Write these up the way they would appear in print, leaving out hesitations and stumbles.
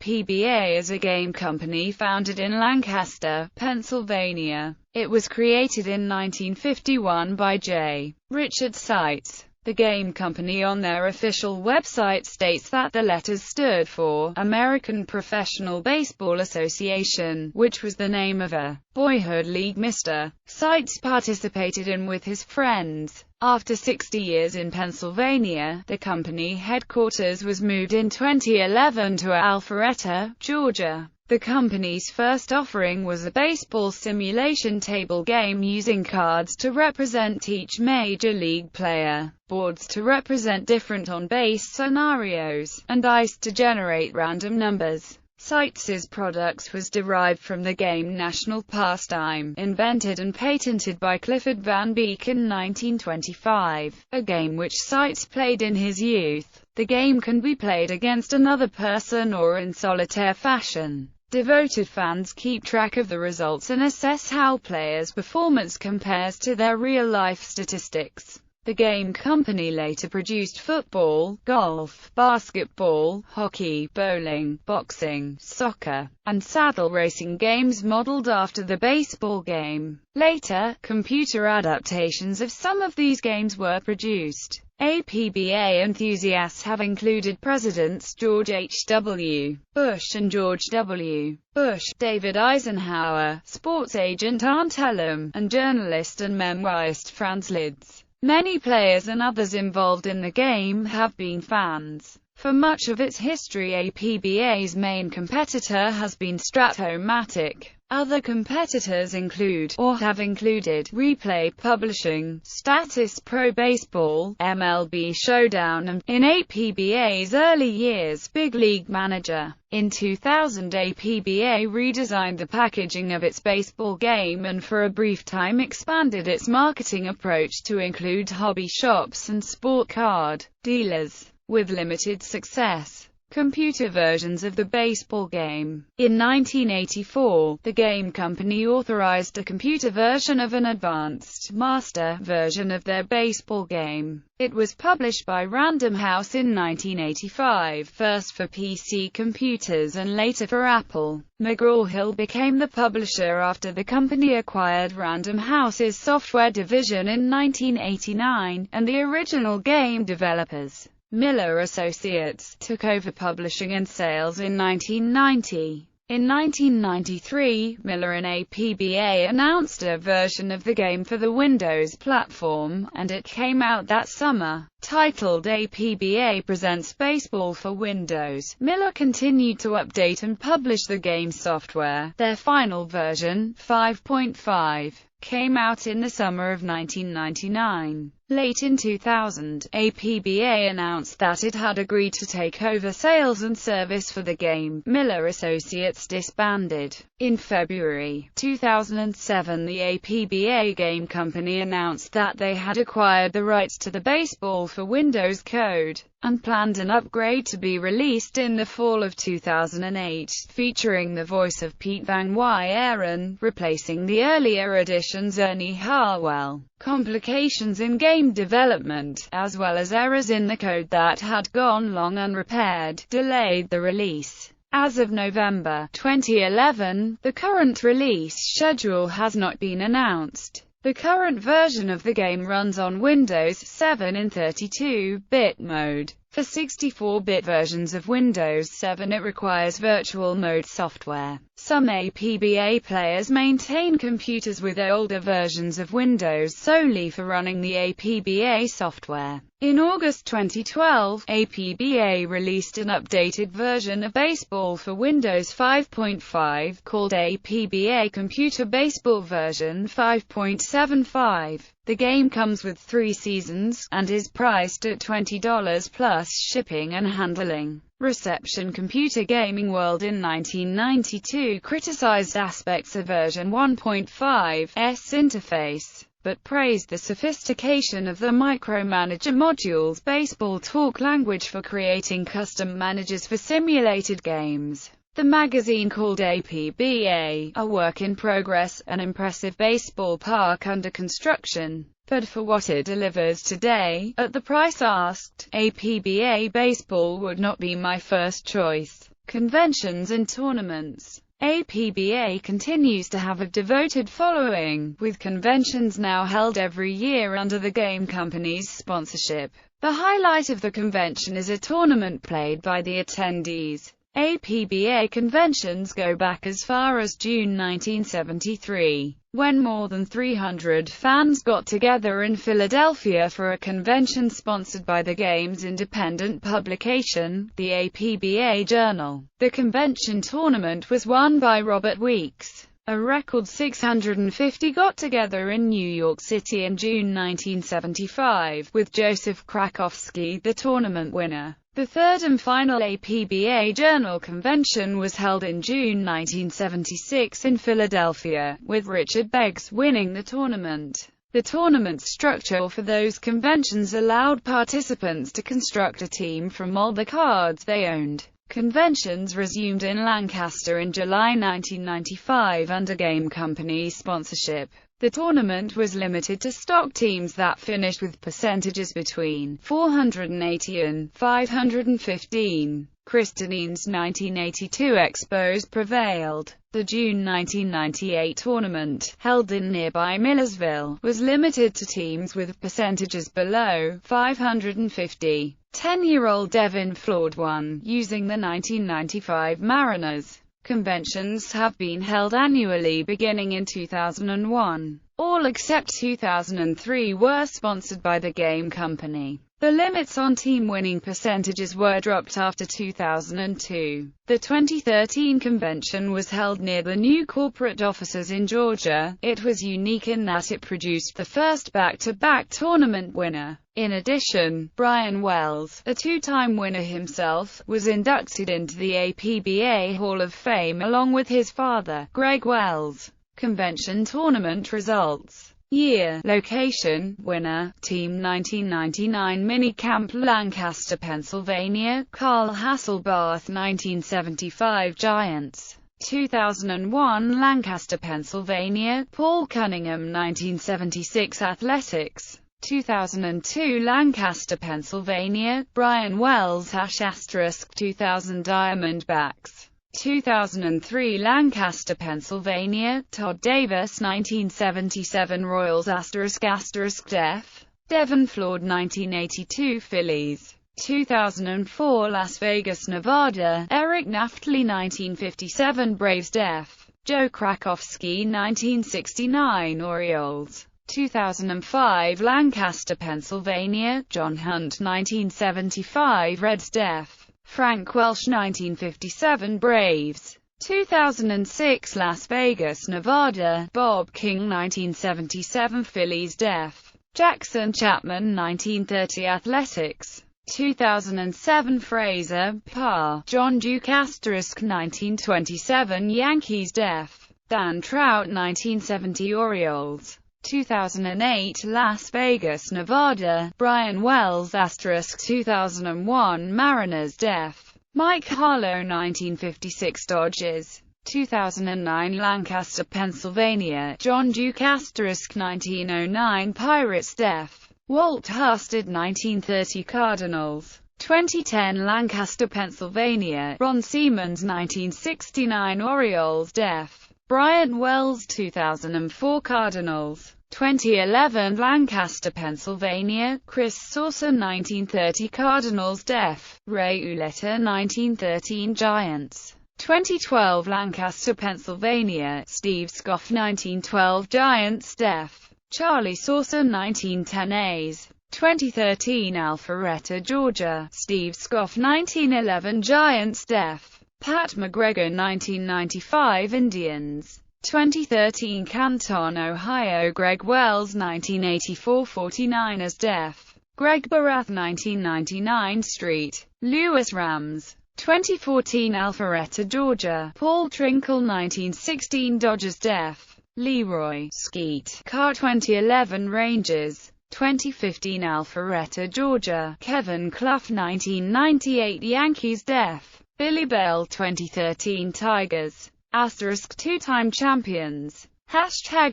Apba is a game company founded in Lancaster, Pennsylvania. It was created in 1951 by J. Richard Seitz. The game company on their official website states that the letters stood for American Professional Baseball Association, which was the name of a boyhood league Mr. Seitz participated in with his friends. After 60 years in Pennsylvania, the company headquarters was moved in 2011 to Alpharetta, Georgia. The company's first offering was a baseball simulation table game using cards to represent each major league player, boards to represent different on-base scenarios, and dice to generate random numbers. Seitz's products was derived from the game National Pastime, invented and patented by Clifford Van Beek in 1925, a game which Seitz played in his youth. The game can be played against another person or in solitaire fashion. Devoted fans keep track of the results and assess how players' performance compares to their real-life statistics. The game company later produced football, golf, basketball, hockey, bowling, boxing, soccer, and saddle racing games modeled after the baseball game. Later, computer adaptations of some of these games were produced. Apba enthusiasts have included Presidents George H.W. Bush and George W. Bush, David Eisenhower, sports agent Arndt Elam, and journalist and memoirist Franz Liszt. Many players and others involved in the game have been fans. For much of its history, Apba's main competitor has been Strat-O-Matic. Other competitors include, or have included, Replay Publishing, Status Pro Baseball, MLB Showdown, and, in Apba's early years, Big League Manager. In 2000, Apba redesigned the packaging of its baseball game and for a brief time expanded its marketing approach to include hobby shops and sport card dealers, with limited success. Computer versions of the baseball game. In 1984, the game company authorized a computer version of an advanced master version of their baseball game. It was published by Random House in 1985, first for PC computers and later for Apple. McGraw-Hill became the publisher after the company acquired Random House's software division in 1989, and the original game developers, Miller Associates, took over publishing and sales in 1990. In 1993, Miller and Apba announced a version of the game for the Windows platform, and it came out that summer. Titled Apba Presents Baseball for Windows, Miller continued to update and publish the game's software. Their final version, 5.5, came out in the summer of 1999. Late in 2000, Apba announced that it had agreed to take over sales and service for the game. Miller Associates disbanded. In February 2007, the Apba game company announced that they had acquired the rights to the Baseball for Windows code, and planned an upgrade to be released in the fall of 2008, featuring the voice of Pete Van Wyeren, replacing the earlier edition's Ernie Harwell. Complications in game development, as well as errors in the code that had gone long unrepaired, delayed the release. As of November 2011, the current release schedule has not been announced. The current version of the game runs on Windows 7 in 32-bit mode. For 64-bit versions of Windows 7 it requires virtual mode software. Some Apba players maintain computers with older versions of Windows solely for running the Apba software. In August 2012, Apba released an updated version of Baseball for Windows 5.5, called Apba Computer Baseball version 5.75. The game comes with 3 seasons, and is priced at $20 plus shipping and handling. Reception. Computer Gaming World in 1992 criticized aspects of version 1.5's interface, but praised the sophistication of the Micromanager module's baseball talk language for creating custom managers for simulated games. The magazine called Apba a work in progress, an impressive baseball park under construction, but for what it delivers today, at the price asked, Apba baseball would not be my first choice. Conventions and tournaments. APBA continues to have a devoted following, with conventions now held every year under the game company's sponsorship. The highlight of the convention is a tournament played by the attendees. APBA conventions go back as far as June 1973, when more than 300 fans got together in Philadelphia for a convention sponsored by the game's independent publication, the APBA Journal. The convention tournament was won by Robert Weeks. A record 650 got together in New York City in June 1975, with Joseph Krakowski the tournament winner. The third and final APBA Journal convention was held in June 1976 in Philadelphia, with Richard Beggs winning the tournament. The tournament structure for those conventions allowed participants to construct a team from all the cards they owned. Conventions resumed in Lancaster in July 1995 under game company sponsorship. The tournament was limited to stock teams that finished with percentages between 480 and 515. Christinian's 1982 Expos prevailed. The June 1998 tournament, held in nearby Millersville, was limited to teams with percentages below 550. 10-year-old Devin Flood won, using the 1995 Mariners. Conventions have been held annually beginning in 2001. All except 2003 were sponsored by the game company. The limits on team winning percentages were dropped after 2002. The 2013 convention was held near the new corporate offices in Georgia. It was unique in that it produced the first back-to-back tournament winner. In addition, Brian Wells, a two-time winner himself, was inducted into the APBA Hall of Fame along with his father, Greg Wells. Convention tournament results. Year, location, winner, team 1999 Minicamp Lancaster, Pennsylvania, Carl Hasselbarth 1975 Giants, 2001 Lancaster, Pennsylvania, Paul Cunningham 1976 Athletics, 2002 Lancaster, Pennsylvania, Brian Wells ** 2000 Diamondbacks. 2003 Lancaster, Pennsylvania, Todd Davis 1977 Royals ** Def. Devin Flood 1982 Phillies. 2004 Las Vegas, Nevada, Eric Naftali 1957 Braves Def. Joe Krakowski 1969 Orioles. 2005 Lancaster, Pennsylvania, John Hunt 1975 Reds Def. Frank Welsh 1957 Braves. 2006 Las Vegas, Nevada, Bob King 1977 Phillies Def. Jackson Chapman 1930 Athletics. 2007 Fraser, Pa, John Duke * 1927 Yankees Def. Dan Trout 1970 Orioles. 2008 Las Vegas, Nevada, Brian Wells * 2001 Mariners Def. Mike Harlow 1956 Dodgers. 2009 Lancaster, Pennsylvania, John Duke * 1909 Pirates Def. Walt Husted 1930 Cardinals. 2010 Lancaster, Pennsylvania, Ron Siemens 1969 Orioles Def. Brian Wells 2004 Cardinals. 2011 Lancaster, Pennsylvania, Chris Saucer 1930 Cardinals Def. Ray Uletta 1913 Giants. 2012 Lancaster, Pennsylvania, Steve Scoff 1912 Giants Def. Charlie Saucer 1910 A's. 2013 Alpharetta, Georgia, Steve Scoff 1911 Giants Def. Pat McGregor 1995 Indians. 2013 Canton, Ohio, Greg Wells 1984 49ers Def. Greg Barath 1999 Street, Louis Rams. 2014 Alpharetta, Georgia, Paul Trinkle 1916 Dodgers Def. Leroy Skeet Carr 2011 Rangers. 2015 Alpharetta, Georgia, Kevin Clough 1998 Yankees Def. Billy Bell 2013 Tigers. * two-time champions.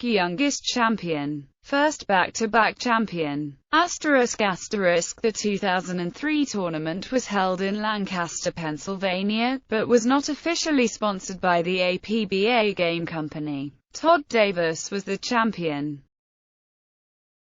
#youngest champion. First back-to-back champion. ****The 2003 tournament was held in Lancaster, Pennsylvania, but was not officially sponsored by the Apba game company. Todd Davis was the champion.